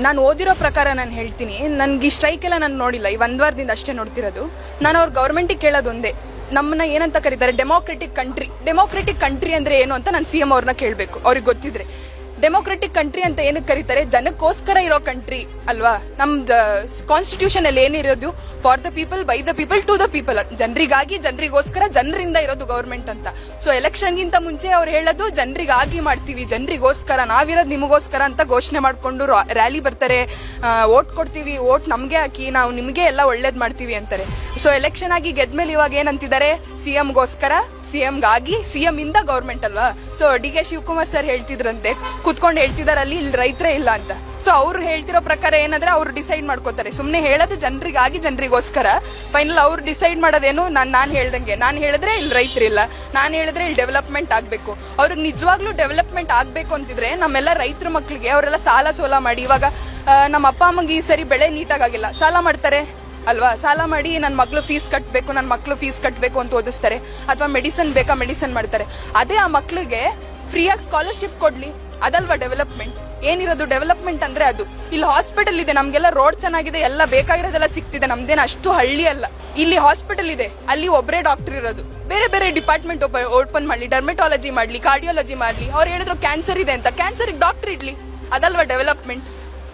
ನಾನು ಓದಿರೋ ಪ್ರಕಾರ ನಾನು ಹೇಳ್ತೀನಿ, ನನಗೆ ಈ ಸ್ಟ್ರೈಕ್ ಎಲ್ಲ ನಾನು ನೋಡಿಲ್ಲ, ಈ ಒಂದು ವಾರದಿಂದ ಅಷ್ಟೇ ನೋಡ್ತಿರೋದು. ನಾನು ಅವ್ರ ಗೌರ್ಮೆಂಟಿಗೆ ಕೇಳೋದು ಒಂದೇ, ನಮ್ಮನ್ನ ಏನಂತ ಕರೀತಾರೆ, ಡೆಮೋಕ್ರೆಟಿಕ್ ಕಂಟ್ರಿ ಅಂದ್ರೆ ಏನು ಅಂತ ನಾನು CM ಅವ್ರನ್ನ ಕೇಳಬೇಕು, ಅವ್ರಿಗೆ ಗೊತ್ತಿದ್ರೆ. ಡೆಮೋಕ್ರೆಟಿಕ್ ಕಂಟ್ರಿ ಅಂತ ಏನಕ್ಕೆ ಕರೀತಾರೆ, ಜನಕ್ಕೋಸ್ಕರ ಇರೋ ಕಂಟ್ರಿ ಅಲ್ವಾ. ನಮ್ದು ಕಾನ್ಸ್ಟಿಟ್ಯೂಷನ್ ಅಲ್ಲಿ ಏನಿರೋದು, for the people, by the people, to the people, ಜನರಿಗಾಗಿ, ಜನರಿಗೋಸ್ಕರ, ಜನರಿಂದ ಇರೋದು ಗೌರ್ಮೆಂಟ್ ಅಂತ. ಸೊ ಎಲೆಕ್ಷನ್ ಗಿಂತ ಮುಂಚೆ ಅವ್ರು ಹೇಳೋದು ಜನರಿಗಾಗಿ ಮಾಡ್ತೀವಿ, ಜನರಿಗೋಸ್ಕರ, ನಾವಿರೋದು ನಿಮಗೋಸ್ಕರ ಅಂತ ಘೋಷಣೆ ಮಾಡ್ಕೊಂಡು ರ್ಯಾಲಿ ಬರ್ತಾರೆ, ವೋಟ್ ಕೊಡ್ತೀವಿ, ವೋಟ್ ನಮ್ಗೆ ಹಾಕಿ, ನಾವು ನಿಮ್ಗೆ ಎಲ್ಲ ಒಳ್ಳೇದ್ ಮಾಡ್ತೀವಿ ಅಂತಾರೆ. ಸೊ ಎಲೆಕ್ಷನ್ ಆಗಿ ಗೆದ್ಮೇಲೆ ಇವಾಗ ಏನಂತಿದ್ದಾರೆ, CMಗೋಸ್ಕರ, CMಗಾಗಿ, CM ಇಂದ ಗೌರ್ಮೆಂಟ್ ಅಲ್ವಾ. ಸೊ DK ಶಿವಕುಮಾರ್ ಸರ್ ಹೇಳ್ತಿದ್ರಂತೆ, ಕುತ್ಕೊಂಡು ಹೇಳ್ತಿದಾರೆ ಅಲ್ಲಿ, ಇಲ್ಲಿ ರೈತರೇ ಇಲ್ಲ ಅಂತ. ಸೊ ಅವ್ರು ಹೇಳ್ತಿರೋ ಪ್ರಕಾರ ಏನಂದ್ರೆ ಅವ್ರು ಡಿಸೈಡ್ ಮಾಡ್ಕೋತಾರೆ, ಸುಮ್ನೆ ಹೇಳೋದು ಜನರಿಗಾಗಿ, ಜನರಿಗೋಸ್ಕರ. ಫೈನಲ್ ಅವ್ರು ಡಿಸೈಡ್ ಮಾಡೋದೇನು, ನಾನು ಹೇಳ್ದಂಗೆ, ನಾನು ಹೇಳಿದ್ರೆ ಇಲ್ಲಿ ರೈತರಿಲ್ಲ, ನಾನು ಹೇಳಿದ್ರೆ ಇಲ್ಲಿ ಡೆವಲಪ್ಮೆಂಟ್ ಆಗ್ಬೇಕು. ಅವ್ರಿಗೆ ನಿಜವಾಗ್ಲೂ ಡೆವಲಪ್ಮೆಂಟ್ ಆಗ್ಬೇಕು ಅಂತಿದ್ರೆ ನಮ್ಮೆಲ್ಲ ರೈತರ ಮಕ್ಳಿಗೆ ಅವರೆಲ್ಲ ಸೋಲ ಮಾಡಿ, ಇವಾಗ ನಮ್ಮ ಅಪ್ಪ ಅಮ್ಮಗೆ ಈ ಸರಿ ಬೆಳೆ ನೀಟಾಗಿಲ್ಲ, ಸಾಲ ಮಾಡ್ತಾರೆ ಅಲ್ವಾ. ಸಾಲ ಮಾಡಿ ನನ್ನ ಮಕ್ಳು ಫೀಸ್ ಕಟ್ಟಬೇಕು ಅಂತ ಓದಿಸ್ತಾರೆ, ಅಥವಾ ಮೆಡಿಸನ್ ಬೇಕಾ ಮೆಡಿಸನ್ ಮಾಡ್ತಾರೆ. ಅದೇ ಆ ಮಕ್ಳಿಗೆ ಫ್ರೀಯಾಗಿ ಸ್ಕಾಲರ್ಶಿಪ್ ಕೊಡ್ಲಿ, ಅದಲ್ವಾ ಡೆವಲಪ್ಮೆಂಟ್. ಏನಿರೋದು ಡೆವಲಪ್ಮೆಂಟ್ ಅಂದ್ರೆ ಅದು. ಇಲ್ಲಿ ಹಾಸ್ಪಿಟಲ್ ಇದೆ, ನಮ್ಗೆಲ್ಲ ರೋಡ್ ಚೆನ್ನಾಗಿದೆ, ಎಲ್ಲ ಬೇಕಾಗಿರೋದೆಲ್ಲ ಸಿಗ್ತಿದೆ, ನಮ್ದೇನ ಅಷ್ಟು ಹಳ್ಳಿ ಅಲ್ಲ. ಇಲ್ಲಿ ಹಾಸ್ಪಿಟಲ್ ಇದೆ, ಅಲ್ಲಿ ಒಬ್ಬರೇ ಡಾಕ್ಟರ್ ಇರೋದು, ಬೇರೆ ಬೇರೆ ಡಿಪಾರ್ಟ್ಮೆಂಟ್ ಓಪನ್ ಮಾಡ್ಲಿ, ಡರ್ಮೆಟಾಲಜಿ ಮಾಡ್ಲಿ, ಕಾರ್ಡಿಯಾಲಜಿ ಮಾಡ್ಲಿ. ಅವ್ರು ಹೇಳಿದ್ರು ಕ್ಯಾನ್ಸರ್ ಇದೆ ಅಂತ, ಕ್ಯಾನ್ಸರ್ಗೆ ಡಾಕ್ಟರ್ ಇಡ್ಲಿ, ಅದಲ್ವಾ ಡೆವಲಪ್ಮೆಂಟ್.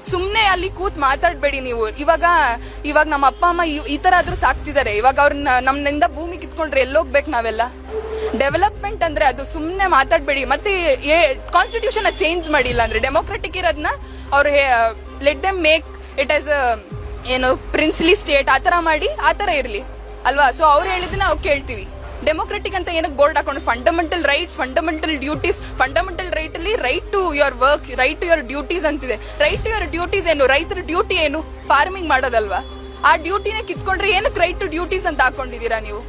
ಸುಮ್ನೆ ಅಲ್ಲಿ ಕೂತ್ ಮಾತಾಡ್ಬೇಡಿ ನೀವು. ಇವಾಗ ನಮ್ಮ ಅಪ್ಪ ಅಮ್ಮ ಈ ತರ ಆದ್ರೂ ಸಾಕ್ತಿದ್ದಾರೆ, ಇವಾಗ ಅವ್ರನ್ನ ನಮ್ಮಿಂದ ಭೂಮಿ ಕಿತ್ಕೊಂಡ್ರೆ ಎಲ್ಲೋಗ್ಬೇಕು ನಾವೆಲ್ಲ. ಡೆವಲಪ್ಮೆಂಟ್ ಅಂದ್ರೆ ಅದು, ಸುಮ್ನೆ ಮಾತಾಡ್ಬೇಡಿ. ಮತ್ತೆ ಕಾನ್ಸ್ಟಿಟ್ಯೂಷನ್ ಚೇಂಜ್ ಮಾಡಿಲ್ಲ ಅಂದ್ರೆ, ಡೆಮೋಕ್ರೆಟಿಕ್ ಇರೋದನ್ನ ಅವ್ರು let them make it as ಏನು ಪ್ರಿನ್ಸ್ಲಿ ಸ್ಟೇಟ್, ಆತರ ಮಾಡಿ ಆತರ ಇರ್ಲಿ ಅಲ್ವಾ. ಸೊ ಅವ್ರು ಹೇಳಿದ್ರೆ ನಾವು ಕೇಳ್ತೀವಿ. ಡೆಮೋಕ್ರೆಟಿಕ್ ಅಂತ ಏನಕ್ಕೆ ಬೋರ್ಡ್ ಹಾಕೊಂಡು, fundamental rights, fundamental duties, fundamental right ಅಲ್ಲಿ right to your work, right to your duties ಅಂತಿದೆ. ರೈಟ್ ಟು ಯುವರ್ ಡ್ಯೂಟೀಸ್ ಏನು, ರೈತರ ಡ್ಯೂಟಿ ಏನು, ಫಾರ್ಮಿಂಗ್ ಮಾಡೋದಲ್ವಾ. ಆ ಡ್ಯೂಟಿನೇ ಕಿತ್ಕೊಂಡ್ರೆ ಏನಕ್ಕೆ ರೈಟ್ ಟು ಡ್ಯೂಟೀಸ್ ಅಂತ ಹಾಕೊಂಡಿದೀರಾ ನೀವು.